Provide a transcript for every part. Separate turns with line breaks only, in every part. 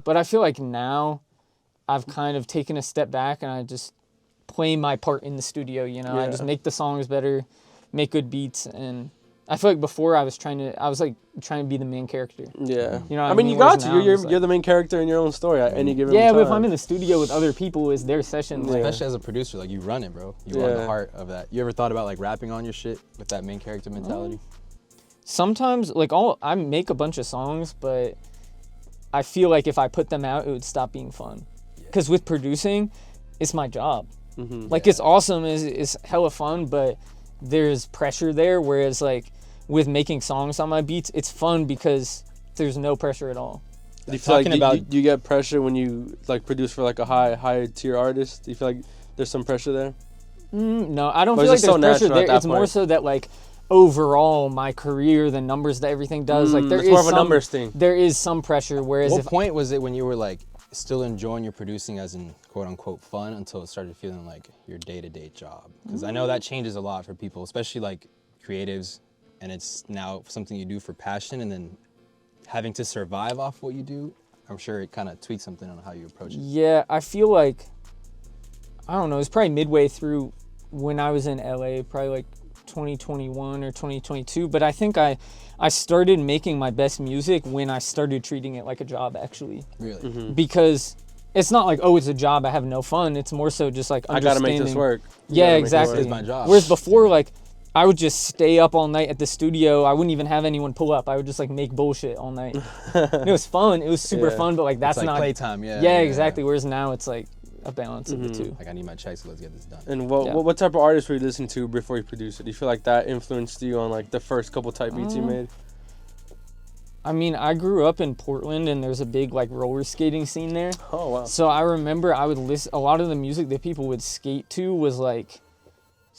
But I feel like now I've kind of taken a step back and I just play my part in the studio, you know. I just make the songs better, make good beats, and I feel like before I was trying to be the main character.
Yeah.
You know
I mean, you got to. You're
like,
the main character in your own story at any given time.
Yeah, but if I'm in the studio with other people, it's their session.
Like, especially as a producer, like you run it, bro. You are the heart of that. You ever thought about like rapping on your shit with that main character mentality?
Sometimes, like I make a bunch of songs, but I feel like if I put them out, it would stop being fun. Because with producing, it's my job. Like it's awesome, it's hella fun, but there's pressure there. Whereas like with making songs on my beats, it's fun because there's no pressure at all.
Do you feel like you get pressure when you like produce for like a high tier artist? Do you feel like there's some pressure there?
No, I don't feel like there's pressure there. It's more so that like overall my career, the numbers that everything does, like there is
more of a numbers thing.
There is some pressure. Whereas
what point was it when you were like still enjoying your producing as in quote unquote fun until it started feeling like your day-to-day job? Because I know that changes a lot for people, especially like creatives, and it's now something you do for passion, and then having to survive off what you do. I'm sure it kind of tweaks something on how you approach it.
Yeah, I feel like, I don't know, it's probably midway through when I was in LA, probably like 2021 or 2022, but I think I started making my best music when I started treating it like a job, actually.
Really?
Because it's not like, oh, it's a job, I have no fun. It's more so just like understanding.
I gotta make this work.
Yeah, exactly.
It's my job.
Whereas before, like, I would just stay up all night at the studio. I wouldn't even have anyone pull up. I would just like make bullshit all night. And it was fun. It was super fun, but like that's
it's like
not
playtime.
Yeah, exactly. Whereas now it's like a balance of the two.
Like I need my checks, so let's get this done.
And what type of artists were you listening to before you produced it? Do you feel like that influenced you on like the first couple type beats you made?
I mean, I grew up in Portland, and there's a big like roller skating scene there.
Oh wow!
So I remember I would listen. A lot of the music that people would skate to was like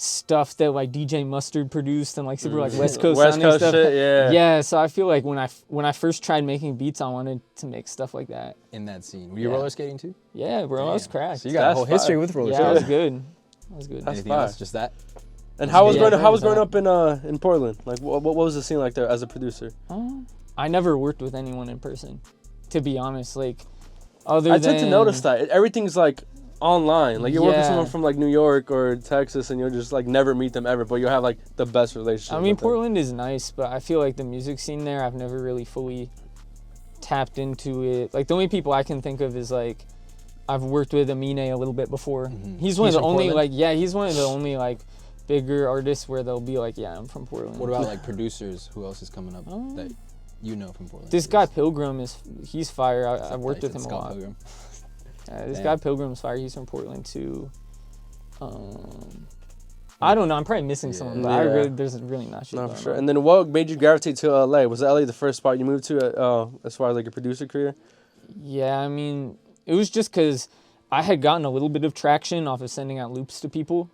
stuff that like DJ Mustard produced and like super like West Coast sounding stuff.
Shit, yeah.
Yeah. So I feel like when I first tried making beats, I wanted to make stuff like that.
In that scene, were you roller skating too?
Yeah, bro, I was cracked.
So you got a whole history with roller skating.
Yeah, I was good. I was good.
Anything else? Just that.
And how was growing up in Portland? Like, what was the scene like there as a producer?
I never worked with anyone in person, to be honest. Like,
I tend to notice that everything's like online. Like, you're working with someone from like New York or Texas, and you'll just like never meet them ever, but you'll have like the best relationship.
I mean, Portland is nice, but I feel like the music scene there, I've never really fully tapped into it. Like, the only people I can think of is like, I've worked with Amine a little bit before. He's one of the only he's one of the only like bigger artists where they'll be like, yeah, I'm from Portland.
What about like producers? Who else is coming up that you know from Portland?
This guy Pilgrim he's fire. I've worked with him a lot.
Pilgrim.
This guy Pilgrim's fire. He's from Portland too. I don't know. I'm probably missing someone, but there's really not shit.
No, for sure. And then what made you gravitate to LA? Was LA the first spot you moved to as far as like your producer career?
Yeah, I mean, it was just because I had gotten a little bit of traction off of sending out loops to people.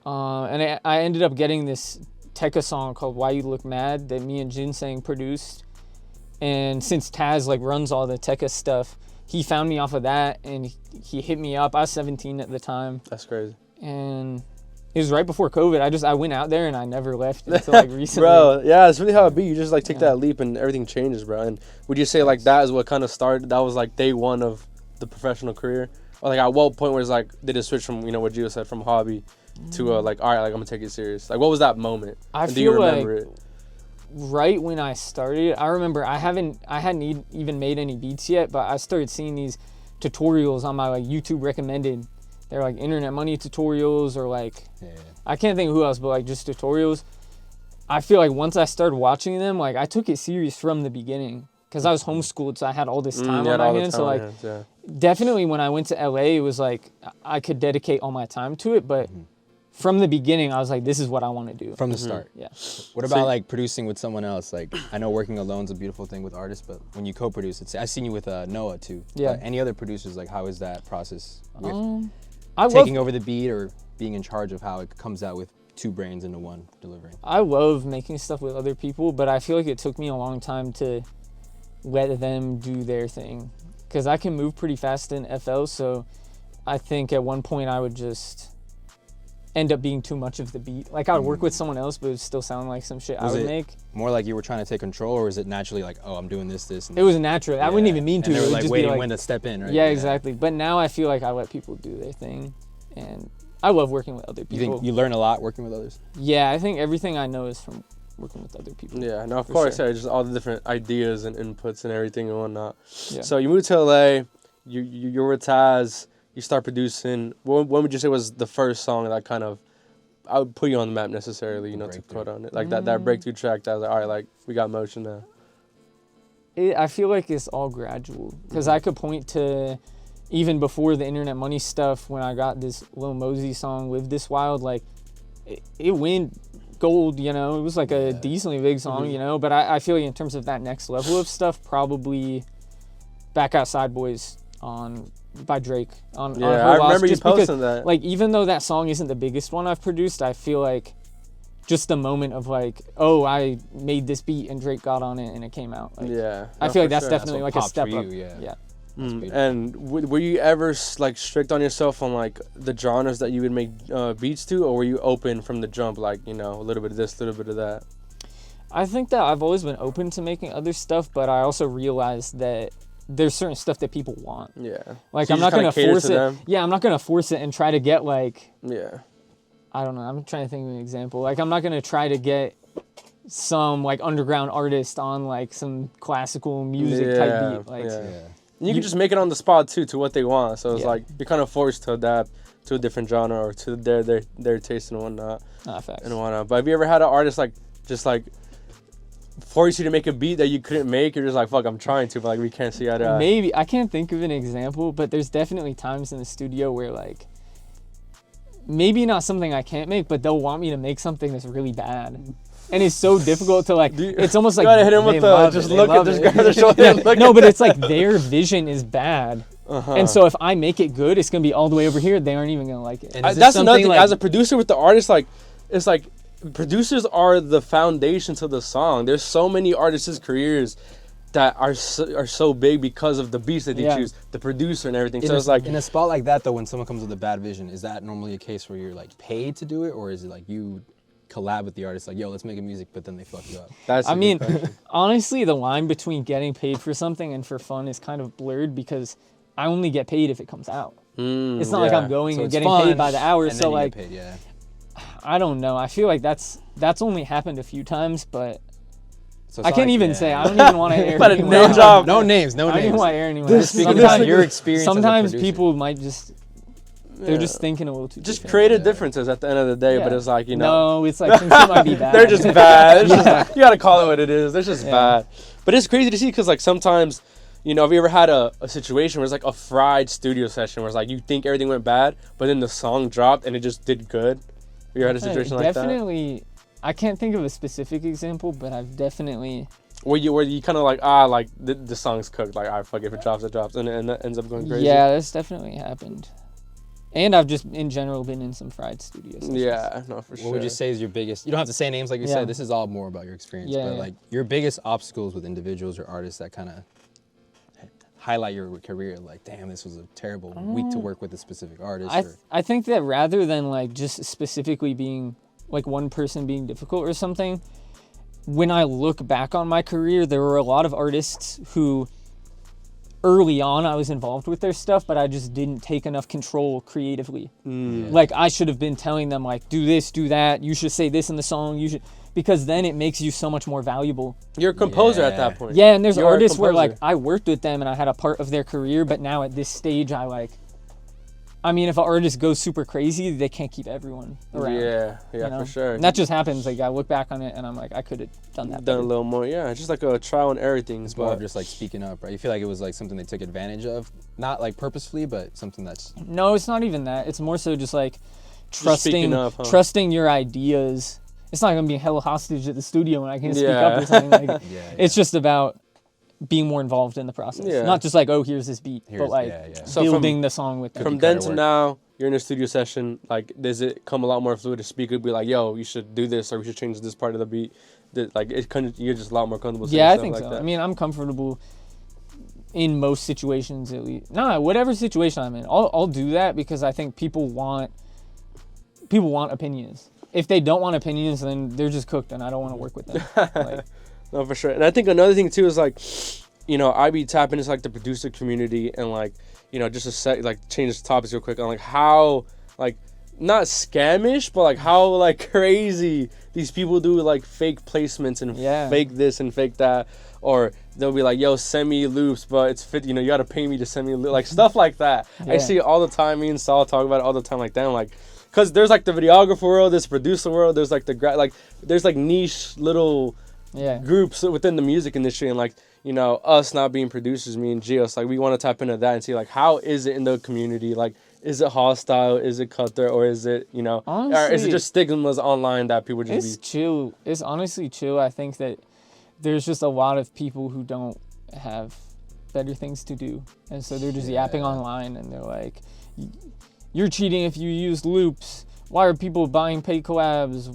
And I ended up getting this Tekka song called Why You Look Mad that me and Jinsang produced. And since Taz like runs all the Tekka stuff, he found me off of that and he hit me up. I was 17 at the time.
That's crazy.
And it was right before COVID. I went out there and I never left until like recently.
Bro, yeah, it's really how it be. You just like take that leap and everything changes, bro. And would you say like that is what kind of started, that was like day one of the professional career? Or like at what point was like, did it switch from, you know, what Gio said, from hobby to like, all right, like I'm gonna take it serious? Like, what was that moment?
Do you remember it? Right when I started, I remember I hadn't even made any beats yet, but I started seeing these tutorials on my like YouTube recommended. They're like internet money tutorials or like, I can't think of who else, but like just tutorials. I feel like once I started watching them, like I took it serious from the beginning because I was homeschooled, so I had all this time on my hands. So like, definitely when I went to LA, it was like I could dedicate all my time to it, but from the beginning, I was like, this is what I want to do.
From the start.
Yeah.
What about like producing with someone else? Like, I know working alone is a beautiful thing with artists, but when you co-produce, I've seen you with Noah too.
Yeah.
Any other producers, like how is that process with
I
taking over the beat or being in charge of how it comes out with two brains into one delivering?
I love making stuff with other people, but I feel like it took me a long time to let them do their thing. Because I can move pretty fast in FL, so I think at one point I would just end up being too much of the beat. Like I would work with someone else, but it would still sound like some shit I would make.
More like you were trying to take control, or is it naturally like, oh, I'm doing this, and
it was natural. I wouldn't even mean to.
And they were
It would
like
just
waiting
be like,
when to step in, right?
Yeah, exactly. But now I feel like I let people do their thing, and I love working with other people.
You think you learn a lot working with others?
Yeah, I think everything I know is from working with other people.
Yeah, no, of course, yeah, just all the different ideas and inputs and everything and whatnot.
Yeah.
So you moved to LA, you're with Taz, you start producing. When would you say was the first song that kind of, I would put you on the map necessarily, you know, to put on it? Like that breakthrough track that was like, all right, like, we got motion now.
I feel like it's all gradual. Because I could point to, even before the Internet Money stuff, when I got this Lil Mosey song, Live This Wild, like, it went gold, you know? It was like a decently big song, you know? But I feel like in terms of that next level of stuff, probably Back Outside Boys by Drake on
I remember you posting that.
Like, even though that song isn't the biggest one I've produced, I feel like just the moment of like, oh, I made this beat and Drake got on it and it came out. Like, I feel like that's definitely like a step up. Yeah.
And were you ever like strict on yourself on like the genres that you would make beats to, or were you open from the jump, like, you know, a little bit of this, a little bit of that?
I think that I've always been open to making other stuff, but I also realized that there's certain stuff that people want.
Yeah.
Like,
So
I'm not going to force it.
them?
Yeah, I'm not going to force it and try to get like,
Yeah.
I don't know. I'm trying to think of an example. Like, I'm not going to try to get some like underground artist on like some classical music type beat. Like,
You can just make it on the spot too, to what they want. So it's like you're kind of forced to adapt to a different genre or to their taste and whatnot.
Facts.
And whatnot. But have you ever had an artist like just like force you to make a beat that you couldn't make? You're just like, fuck, I'm trying to, but like we can't see eye to eye.
Maybe. I can't think of an example, but there's definitely times in the studio where like, maybe not something I can't make, but they'll want me to make something that's really bad. And it's so difficult to like, it's almost like,
you gotta hit him with the, just look at, just grab the shoulder and look
no, but it's like their vision is bad. And so if I make it good, it's gonna be all the way over here. They aren't even gonna like it.
That's another thing. Like, as a producer with the artist, like, it's like producers are the foundation to the song. There's so many artists' careers that are so big because of the beats that they choose, the producer and everything. So it's like,
in a spot like that though, when someone comes with a bad vision, is that normally a case where you're like paid to do it, or is it like you collab with the artist, like, yo, let's make a music, but then they fuck you up?
I
mean, honestly, the line between getting paid for something and for fun is kind of blurred, because I only get paid if it comes out. It's not like I'm going and getting paid by the hour. So like, I don't know. I feel like that's only happened a few times, but so I can't even say. I don't even want to air.
But
anyone.
no job.
No names. No names.
I don't even want to air anyone.
Sometimes your experience.
Sometimes people might just. They're just thinking a little too.
Just creative differences at the end of the day, but it's like, you know.
No, it's like some shit might be bad.
They're just bad. It's just, you gotta call it what it is. They're just bad. But it's crazy to see, because like sometimes, you know, have you ever had a situation where it's like a fried studio session where it's like you think everything went bad, but then the song dropped and it just did good? Have you ever had a situation like that?
Definitely. I can't think of a specific example, but I've definitely.
Where you kind of like, like the song's cooked, like, fuck, if it drops, it drops, and it ends up going crazy.
Yeah, that's definitely happened. And I've just, in general, been in some fried studios.
Yeah, no, for sure.
What would you say is your biggest, you don't have to say names like you said, this is all more about your experience, but like your biggest obstacles with individuals or artists that kind of highlight your career, like, damn, this was a terrible week to work with a specific artist?
I think that rather than like just specifically being like one person being difficult or something, when I look back on my career, there were a lot of artists who early on I was involved with their stuff, but I just didn't take enough control creatively. Like, I should have been telling them like, do this, do that, you should say this in the song, you should, because then it makes you so much more valuable.
You're a composer at that point.
Yeah, and there's artists where like I worked with them and I had a part of their career, but now at this stage I mean, if an artist goes super crazy, they can't keep everyone around.
Yeah,
you know?
For sure.
And that just happens. Like, I look back on it and I'm like, I could have done that better.
A little more. Yeah, it's just like a trial and error thing.
It's more of just like speaking up, right? You feel like it was like something they took advantage of, not like purposefully, but something that's.
No, it's not even that. It's more so just like trusting your ideas. It's not gonna be held hostage at the studio when I can't speak up or something. Like, it's just about being more involved in the process. Not just like, oh, here's this beat, but like building the song with them.
From then to now, you're in a studio session, like, does it come a lot more fluid to speak? It'd be like, yo, you should do this, or we should change this part of the beat. Like, you're just a lot more comfortable saying
I
stuff
think
like
so.
that.
I mean, I'm comfortable in most situations, at least. Whatever situation I'm in, I'll do that, because I think people people want opinions. If they don't want opinions, then they're just cooked, and I don't want to work with them. Like,
no, for sure. And I think another thing too is like, you know, I be tapping into like the producer community and like, you know, just to set like change the topics real quick on like how like not scamish, but like how like crazy these people do like fake placements and fake this and fake that, or they'll be like, yo, send me loops, but it's fit, you know, you gotta pay me to send me like stuff like that. I see it all the time. Me and Saul talk about it all the time. Like, damn, like, cause there's like the videographer world, there's producer world, there's like there's like niche little groups within the music industry, and like, you know, us not being producers, me and Gios, like we want to tap into that and see like how is it in the community, like is it hostile, is it cutthroat, or is it, you know, honestly, or is it just stigmas online that people just
it's chill. It's honestly chill. I think that there's just a lot of people who don't have better things to do, and so they're just yapping online, and they're like, you're cheating if you use loops. Why are people buying paid collabs?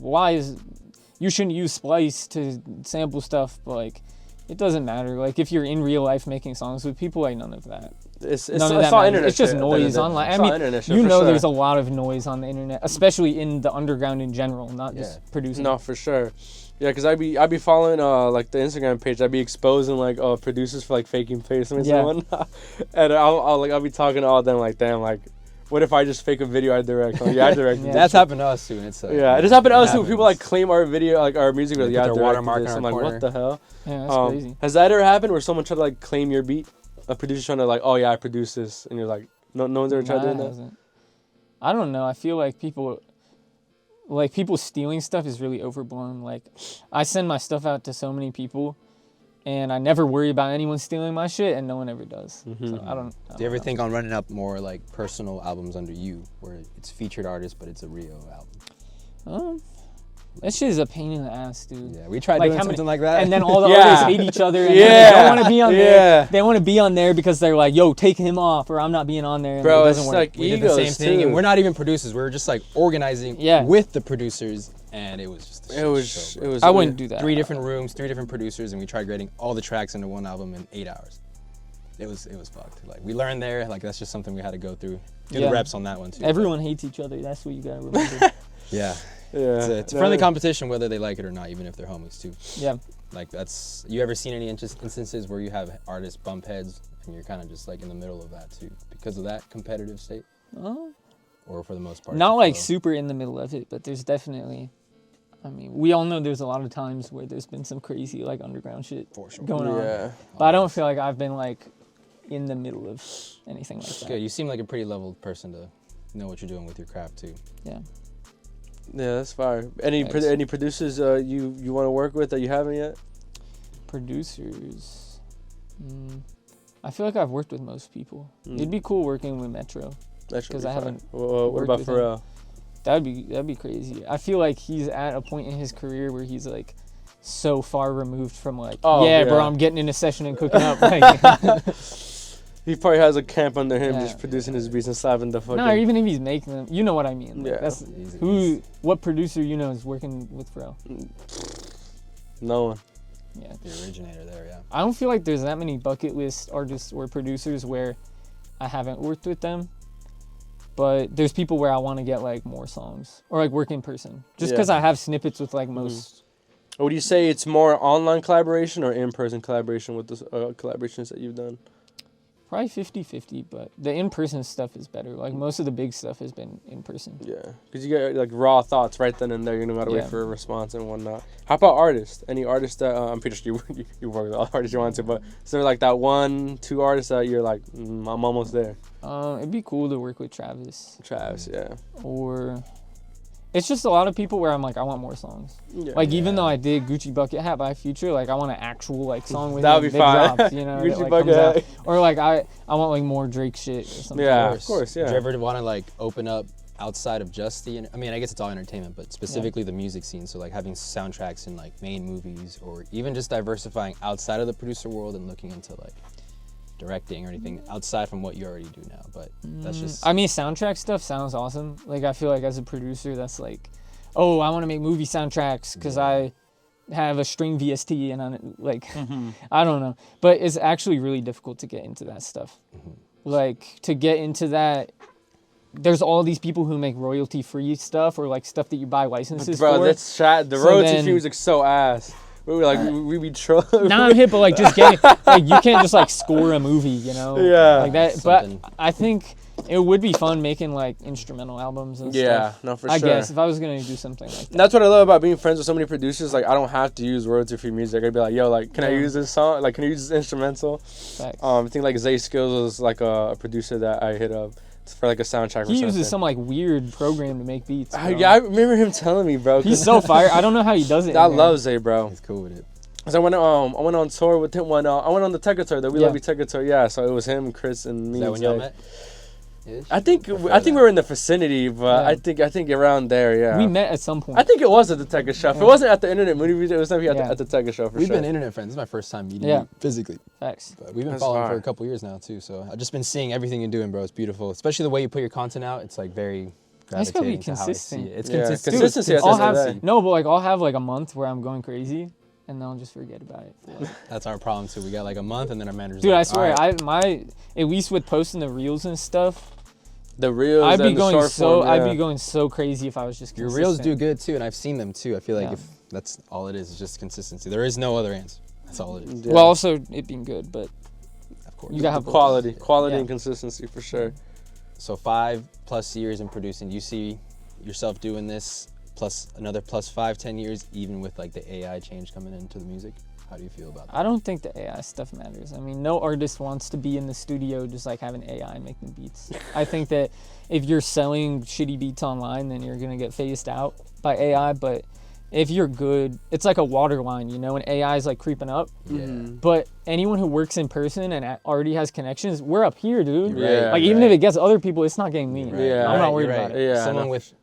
You shouldn't use Splice to sample stuff. But like, it doesn't matter. Like, if you're in real life making songs with people, like, none of that. It's all internet. It's just noise online. I mean, you know, there's a lot of noise on the internet, especially in the underground in general, not just producing.
No, for sure. Yeah, because I be following like the Instagram page. I be exposing like producers for like faking placements and whatnot. And I'll be talking to all of them like, damn, like, what if I just fake a video I direct? Like, I directed.
That's happened to us too. It's
it just happened to us too. People like claim our video, like our music video.
Their watermark in our
I'm like,
corner.
what the hell?
Yeah, that's crazy.
Has that ever happened where someone tried to like claim your beat? A producer trying to like, oh yeah, I produced this, and you're like, no one's ever tried doing that.
Hasn't. I don't know. I feel like people stealing stuff is really overblown. Like, I send my stuff out to so many people, and I never worry about anyone stealing my shit, and no one ever does.
Mm-hmm.
So I don't
Do you ever think on running up more like personal albums under you, where it's featured artists, but it's a Rio album?
That shit is a pain in the ass, dude.
Yeah, we tried doing something like that.
And then all the artists hate each other, and they don't want to be on there. They want to be on there because they're like, yo, take him off, or I'm not being on there. And
bro,
it doesn't
it's
work.
like
we did the same thing, and we're not even producers. We were just like organizing with the producers, and it was just
it was.
I wouldn't do that.
3 different rooms, 3 different producers, and we tried grading all the tracks into one album in 8 hours. It was fucked. Like, we learned there, like, that's just something we had to go through. Good reps on that one too.
Everyone hates each other. That's what you gotta remember.
It's a friendly competition, whether they like it or not, even if they're homies too.
Yeah.
Like, that's, you ever seen any instances where you have artists bump heads and you're kind of just like in the middle of that too, because of that competitive state? Or for the most part?
Not like super in the middle of it, but there's definitely, I mean, we all know there's a lot of times where there's been some crazy like underground shit going on. But I don't feel like I've been like in the middle of anything like that.
Good. You seem like a pretty leveled person to know what you're doing with your craft too.
Yeah.
Yeah, that's fire. Any producers you want to work with that you haven't yet?
Producers. I feel like I've worked with most people. It'd be cool working with Metro. Because I haven't.
What about Pharrell?
That'd be crazy. I feel like he's at a point in his career where he's like so far removed from like, bro, I'm getting in a session and cooking up. Like,
he probably has a camp under him just producing his beats and slapping the fucking.
No, even if he's making them, you know what I mean. Like, that's what producer you know is working with Pharrell?
No one.
Yeah.
The originator there, yeah.
I don't feel like there's that many bucket list artists or producers where I haven't worked with them. But there's people where I want to get like more songs or like work in person. Just because I have snippets with like most.
Would you say it's more online collaboration or in-person collaboration with the collaborations that you've done?
Probably 50-50, but the in-person stuff is better. Like, most of the big stuff has been in person.
Yeah, because you get, like, raw thoughts right then and there. You don't got to wait for a response and whatnot. How about artists? Any artists that, I'm pretty sure you work with all artists you want to, but is there, like, that 1-2 artists that you're like, I'm almost there?
It'd be cool to work with Travis.
Yeah.
Or... It's just a lot of people where I'm like, I want more songs. Even though I did Gucci Bucket Hat by Future, like I want an actual like song with
that would be fine.
Drops, you know,
Gucci
that, like,
Bucket Hat.
Or like I want like more Drake shit or something.
Yeah, of course.
Do you ever want to like open up outside of just the? I mean, I guess it's all entertainment, but specifically the music scene. So like having soundtracks in like main movies, or even just diversifying outside of the producer world and looking into like directing or anything outside from what you already do now. But that's just.
I mean, soundtrack stuff sounds awesome. Like I feel like as a producer, that's like. Oh, I want to make movie soundtracks because I have a string VST and on like, I don't know. But it's actually really difficult to get into that stuff. Like, to get into that, there's all these people who make royalty free stuff or like stuff that you buy licenses
Bro,
for.
that's chat. The
So
royalty
then-
free music's so ass. We were like, we be trolling.
Now I'm hip, but like just getting like you can't just like score a movie, you know?
Yeah.
Like that.
Something.
But I think it would be fun making like instrumental albums and
Yeah,
stuff.
no, for
I
sure.
guess if I was gonna do something like that.
That's what I love about being friends with so many producers. Like, I don't have to use royalty-free music. I'd be like, yo, like, can I
Yeah.
use this song? Like, can I use this instrumental?
Facts.
I think like Zay Skills was like a producer that I hit up for like a soundtrack.
He
or
uses
something.
some like weird program to make beats. Bro.
Yeah, I remember him telling me, bro.
He's so fire. I don't know how he does it.
I
in there.
love Zay, bro.
He's cool with it.
So I went on tour with him. I went on the Tekka tour, the We
Yeah.
Love You Tekka tour. Yeah, so it was him, Chris, and me.
Is that
and
when y'all
Zay.
met? Ish?
I think
Before
we
that.
were in the vicinity, but
Yeah.
I think around there, yeah.
We met at some point.
I think it was at the Tekka show. If
Yeah.
it wasn't at the Internet Movie, it was definitely
Yeah.
at the Tekka show for
We've
sure.
been internet friends. This is my first time meeting
Yeah.
you physically.
Facts.
But we've been
That's
following
fire.
for a couple years now too. So I've just been seeing everything you're doing, bro. It's beautiful, especially the way you put your content out. It's like very
I just gotta be
gravitating to how I see
consistent.
it. It's
Yeah,
consistent.
consistency,
Dude,
I
I'll
said
have
that.
no, but like I'll have like a month where I'm going crazy, and then I'll just forget about it.
That's our problem too. We got like a month, and then our manager's
Dude,
like,
I swear,
"All right."
at least with posting the reels and stuff,
The reels
I'd be
and the
going
short
so
form,
I'd
yeah.
be going so crazy if I was just
Your
consistent.
reels do good too, and I've seen them too. I feel like
Yeah.
if that's all it is just consistency. There is no other answer. That's all it is.
Yeah.
Well, also it being good, but
Of course.
you gotta have both.
quality
Yeah.
and consistency for sure.
So 5+ years in producing, do you see yourself doing this plus another plus 5-10 years, even with like the AI change coming into the music? How do you feel about that?
I don't think the AI stuff matters. I mean, no artist wants to be in the studio just like having AI make them beats. I think that if you're selling shitty beats online, then you're gonna get phased out by AI. But if you're good, it's like a water line, you know, and AI is like creeping up.
Yeah.
But anyone who works in person and already has connections, we're up here, dude.
You're right,
Yeah.
Like even if it gets other people, it's not getting me.
Right,
Yeah.
I'm not
right,
worried
you're
about
right.
it.
Yeah,
Someone
no.
with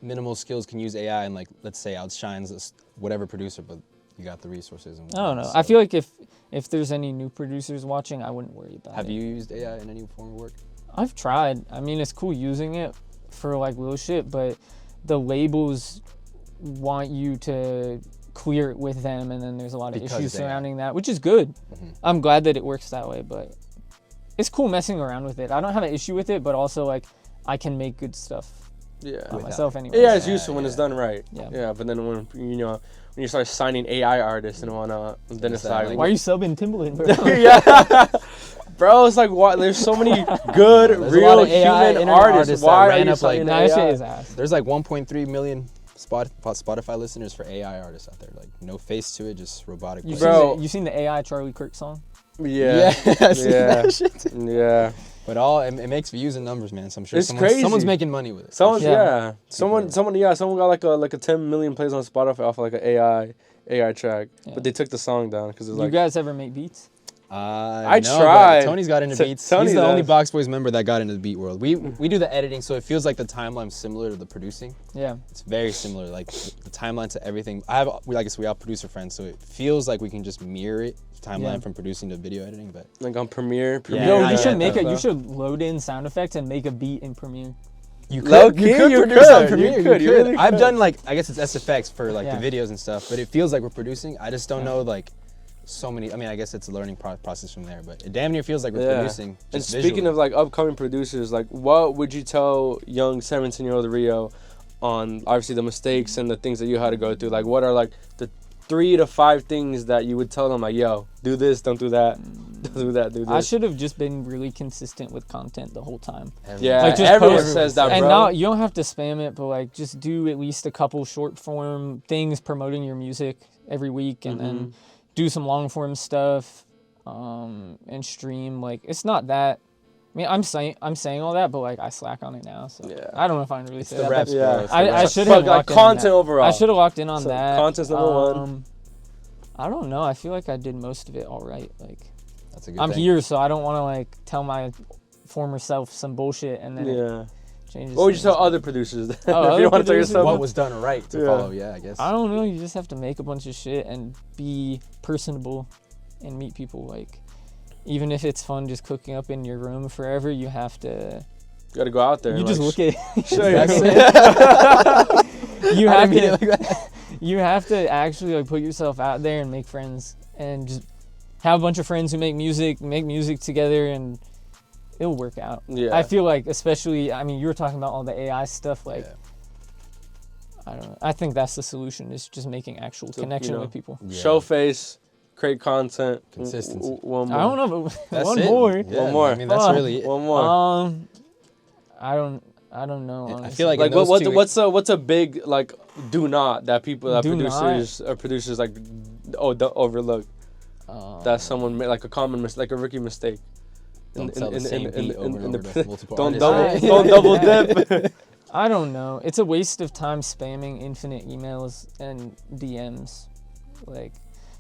minimal skills can use AI and like let's say outshines whatever producer, but you got the resources. And
I don't know.
whatnot,
I
so-
feel like if there's any new producers watching, I wouldn't worry about it.
Have you used AI in any form of work?
I've tried. I mean, it's cool using it for like little shit, but the labels want you to clear it with them, and then there's a lot of
Because
issues
they are.
surrounding that, which is good.
Mhm.
I'm glad that it works that way, but it's cool messing around with it. I don't have an issue with it, but also like I can make good stuff
Yeah.
by
Without
myself anyway.
Yeah, it's
Yeah,
useful when it's
yeah.
done right.
Yeah.
Yeah, but then when you start signing AI artists and whatnot, then it's
Is that
like,
like-
Why are you subbing Timbaland, bro?
yeah, bro, it's like what? There's so many good,
There's a
real
lot of AI
human
internet
artists.
artists that
Why are
ran
you
up, like,
signing
Nah, that shit
AI?
is ass.
There's like 1.3 million Spotify listeners for AI artists out there. Like no face to it, just robotic.
You
voice.
Bro.
you seen the AI Charlie Kirk song?
Yeah,
I see
yeah,
that shit.
yeah.
But it makes views and numbers, man. So I'm sure
It's
someone's
crazy.
making money with it.
Someone's
Yeah.
someone got like a 10 million plays on Spotify off of like an AI track,
Yeah.
but they took the song down because it's
You
like
guys ever make beats?
I
tried.
tried. Tony's got into beats.
Tony
He's the only
does.
Box Boys member that got into the beat world. We do the editing, so it feels like the timeline's similar to the producing.
Yeah.
It's very similar, like the timeline to everything. I guess we all producer friends, so it feels like we can just mirror it, the timeline
Yeah.
from producing to video editing. But
like on Premiere.
Yeah,
Yo,
not
you
yet,
should make
though.
you should load in sound effects and make a beat in Premiere.
you
Low key, you
produce on
could,
Premiere,
you could, you really
I've
could.
done like I guess it's SFX for like
Yeah.
the videos and stuff, but it feels like we're producing. I just don't know like so many. I mean, I guess it's a learning process from there, but it damn near feels like we're
Yeah.
producing.
And
just
speaking
visually.
of like upcoming producers, like what would you tell young 17-year-old Rio on obviously the mistakes and the things that you had to go through? Like what are like the 3 to 5 things that you would tell them like, yo, do this, don't do that, don't do that, do this.
I should have just been really consistent with content the whole time.
Yeah,
Like, just
everyone
post-
says that,
And
bro.
not you don't have to spam it, but like just do at least a couple short form things promoting your music every week, and then do some long form stuff, and stream. Like it's not that. I mean, I'm saying all that, but like I slack on it now, so
Yeah.
I don't know if I can really say
the
that.
reps,
but
bro.
Yeah.
It's the
I
reps.
should
But,
have
like
locked in on
content
that.
overall.
I should have locked in on
So,
that.
content's number one.
I don't know. I feel like I did most of it all right. Like
That's a good
I'm
thing.
here, so I don't want to like tell my former self some bullshit and then it
Yeah.
changes.
What would you
things.
tell other producers? If
other
you want to tell
producers?
yourself,
What was done right to
Yeah.
follow? Yeah, I guess.
I don't know. You just have to make a bunch of shit and be personable and meet people. Like, even if it's fun just cooking up in your room forever, you have to.
you gotta go out there.
You
and,
just
like,
look at.
show
That's
your-
it.
You
I
have
didn't mean it
to.
like that.
You have to actually like put yourself out there and make friends and just have a bunch of friends who make music together, and it'll work out.
Yeah.
I feel like, especially, I mean, you were talking about all the AI stuff, like,
Yeah.
I don't know. I think that's the solution, is just making actual connection with people.
Yeah.
Show face, create content.
Consistency.
One more.
I don't know, but
That's
one
it.
more.
Yeah,
One more.
I mean, that's
Fuck.
really it.
One more.
I don't know.
I
Honestly.
feel like
Like
in those two-
what's a big like do not that people that
Do
producers like overlook that someone made, like a common mistake, like a rookie mistake.
Don't tell the same beat over and over to multiple
Don't
artists.
don't double dip.
I don't know. It's a waste of time spamming infinite emails and DMs. Like,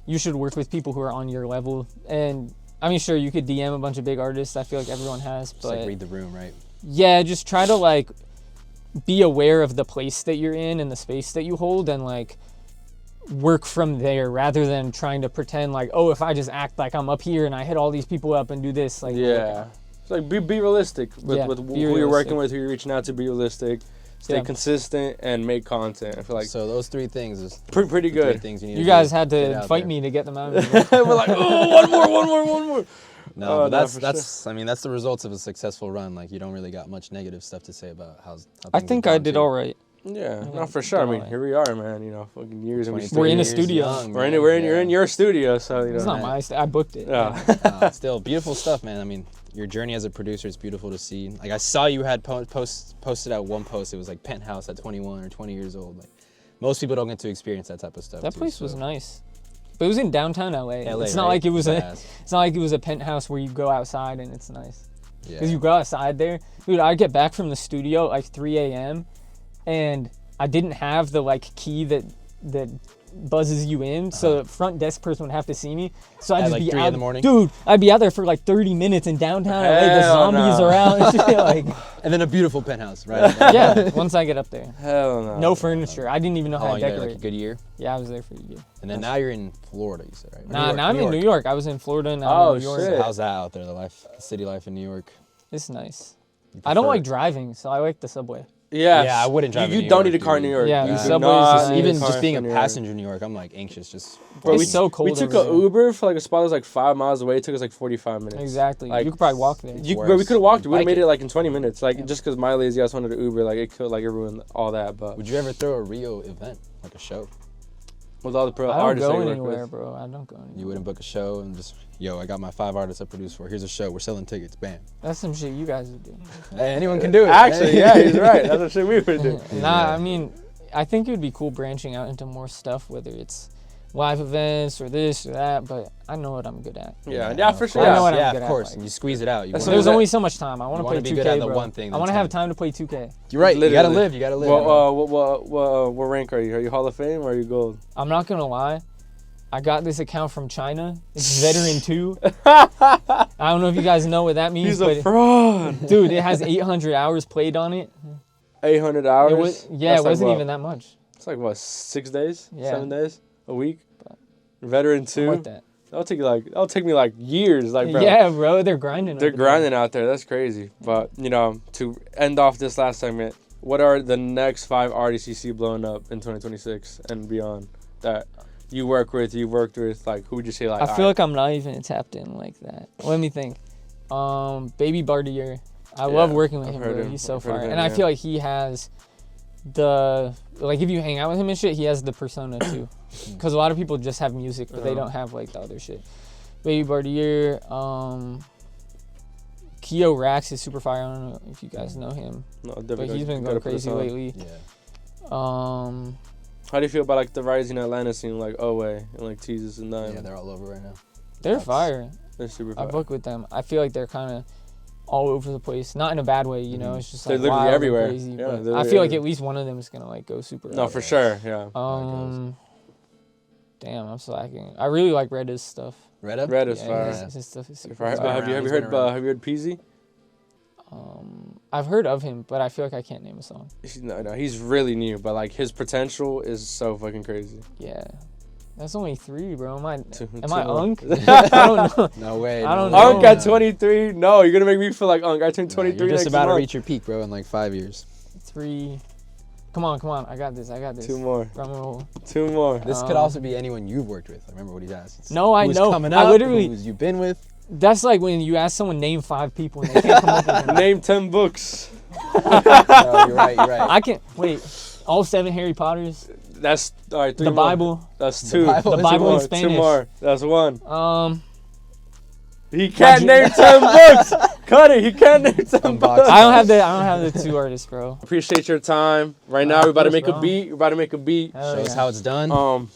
you should work with people who are on your level. And I mean, sure, you could DM a bunch of big artists. I feel like everyone has,
Just
but
like read the room, right?
yeah, just try to like be aware of the place that you're in and the space that you hold, and like work from there rather than trying to pretend like, oh, if I just act like I'm up here and I hit all these people up and do this, like,
Yeah. It's like be realistic with,
Yeah,
with
be
who you're working
realistic.
with, who you're reaching out to. Be realistic, stay
Yeah.
consistent, and make content. I feel like
So those three things is
pretty
the three
good.
things you need
you
to
guys
do.
had
Get
to
out
fight
there.
me to get them out of me.
We're like, oh, one more.
No,
Oh,
but
no, for
that's I mean that's the results of a successful run. Like you don't really got much negative stuff to say about how
I
things
think
have
I
gone,
did
too.
all right.
Yeah,
Yeah,
no, for sure. I mean,
alright.
here we are, man. You know, fucking years and we
23
We're in a
years
studio.
young,
We're in
man.
you're in your studio, so you know.
It's not
Right.
my I booked it.
Yeah.
Still beautiful stuff, man. I mean, your journey as a producer is beautiful to see. Like I saw you had posted out one post. It was like penthouse at 21 or 20 years old. Like most people don't get to experience that type of stuff.
That
too,
place was
so-
nice. But it was in downtown LA.
LA,
It's not
right?
like it was
Badass.
it's not like it was a penthouse where you go outside and it's nice.
Yeah.
Because you go outside there, dude. I get back from the studio at like 3 a.m. and I didn't have the like key that buzzes you in, so the front desk person would have to see me. So I'd
At,
just
like,
be
3
out
in the morning?
dude. I'd be out there for like 30 minutes in downtown LA. The
Hell
zombies
no.
are out and shit. Like,
And then a beautiful penthouse, right?
yeah. Once I get up there,
Hell no.
no furniture. I didn't even know
How
how
long
to
you there?
decorate.
Like a good year.
Yeah, I was there for a year.
And then now you're in Florida, you said, right?
Nah, now I'm in New York. I was in Florida and now
Oh,
I'm in New York.
shit.
So how's that out there? The city life in New York.
It's nice.
You
I don't
prefer
like
it?
driving, so I like the subway.
Yeah.
Yeah, I wouldn't drive in
You
New
don't
York,
need a car in
dude.
New York.
Yeah,
You
the
do
subway
not
is
need
Even
a car
just being a
in New York.
passenger in New York, I'm like anxious. Just
Bro,
It's
we,
so cold
we took
over
an
there.
Uber for like a spot that was like 5 miles away. It took us like 45 minutes.
Exactly.
Like,
you could probably walk there.
Bro, we could have walked. We would have
Bike
made
it.
it like in 20 minutes. Like
Yeah.
just because my lazy ass wanted to Uber, like it could like it ruined all that. But
would you ever throw a Rio event, like a show?
with all the pro
I don't
artists
go
that you work
anywhere,
with.
bro. I don't go anywhere.
You wouldn't book a show and just, yo, I got my 5 artists I produced for. Here's a show. We're selling tickets. Bam.
That's some shit you guys would do.
Hey, anyone can do it.
Actually, yeah, he's right. That's the shit we would do.
Nah, I mean, I think it would be cool branching out into more stuff, whether it's live events or this or that, but I know what I'm good at.
Yeah, for sure.
I know what I'm
yeah,
good
of
at,
course.
like-
And you squeeze it out. You
That's
wanna-
what
There's
that-
only so much time. I want
You
to
wanna
play
be
2K,
good at the
bro.
one thing
I
that's
want to have
10.
time to play 2K.
You're right. You gotta
Literally.
live. You gotta live. bro.
What rank are you? Are you Hall of Fame or are you gold?
I'm not gonna lie. I got this account from China. It's Veteran 2. I don't know if you guys know what that means,
He's a
but
fraud.
dude, it has 800 hours played on it.
800 hours.
It was, yeah,
That's
it
like
wasn't
what?
even that much.
It's like what, 6 days?
Yeah.
7 days? A week? Veteran 2.
Something like that.
That'll take me like years. Like, bro.
Yeah, bro, they're grinding.
They're
over there.
grinding out there. That's crazy. But, you know, to end off this last segment, what are the next 5 artists you see blowing up in 2026 and beyond that you worked with? Like, who would you say, like,
I feel like I'm not even tapped in like that. Let me think. Baby Bartier. I love working with
I've
him,
heard
bro.
him.
He's so
I've heard of
fire.
him,
And I
yeah.
feel like he has like, if you hang out with him and shit, he has the persona too. Because a lot of people just have music, but they don't have, like, the other shit. Baby Bartier. Keo Rax is super fire. I don't know if you guys know him.
No,
But
definitely
he's been
gotta
going
put us
crazy
on.
lately.
Yeah.
How do you feel about, like, the rising Atlanta scene, like Owe and, like, Teezus and Dime?
Yeah, they're all over right now.
They're
That's-
fire.
They're super
I
fire.
fuck with them. I feel like they're kind of all over the place. Not in a bad way, you know. It's just
They're
like
literally
wild
everywhere.
and crazy.
Yeah,
but
they're
I
literally
feel like
everywhere.
at least one of them is gonna like go super.
No,
out.
for sure, yeah.
Damn, I'm slacking. I really like Redda's stuff.
Red
Red is
Yeah,
fire.
his stuff is super
Fire.
He's
But
been
fire.
have you
around,
heard Peasy?
I've heard of him, but I feel like I can't name a song.
No, he's really new, but like his potential is so fucking crazy.
Yeah, that's only 3, bro. Am I
Two
Unk?
more.
I don't know.
No way.
I don't
no
know.
way.
Unk at 23? No, you're gonna make me feel like Unk. I turned
Nah,
23
You're just
next
about to
month.
reach your peak, bro, in like 5 years.
3. Come on. I got this.
2 more.
Drum roll.
2 more.
This could also be anyone you've worked with. I remember what he asked. It's
No, I
who's
know.
coming
I
up,
literally-
who's you've been with.
That's like when you ask someone name 5 people and they can't come up with them.
Name 10 books.
No, you're right.
I can't wait. All 7 Harry Potters.
That's all right. 3
The
more.
Bible.
That's 2.
Bible
The Bible in
2
Spanish.
more. That's 1. He
My
can't name 10 books. Cut it. He can't name 10
UnBoxed.
books.
I don't have the 2 artists, bro.
Appreciate your time. Right now, we're about to
course,
make a
bro.
beat. We're about to make a beat.
Hell
Show us
yeah.
how it's done.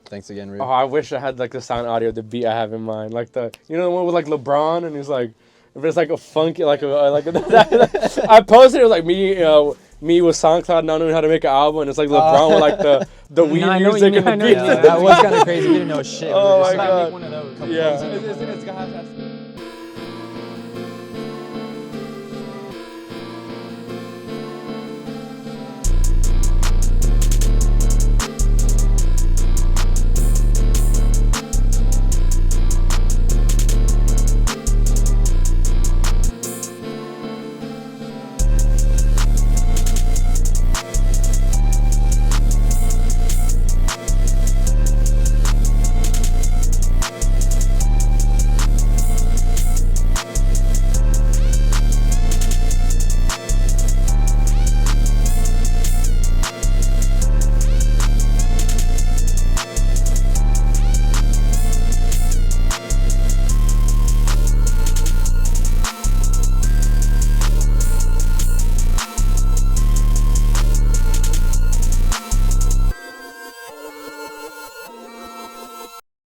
Thanks again, Rio.
Oh, I wish I had like the sound audio of the beat I have in mind, like the the one with like LeBron and he's like, if it's like a funky like a I posted it was like me with SoundCloud not knowing how to make an album and it's like LeBron with like the weed
I know what you
music
mean,
and the
I know
beat.
what you
Yeah, that was kind of crazy. We didn't know shit.
Oh
We were
my
just
God.
Make one of those.
Yeah.
Isn't it?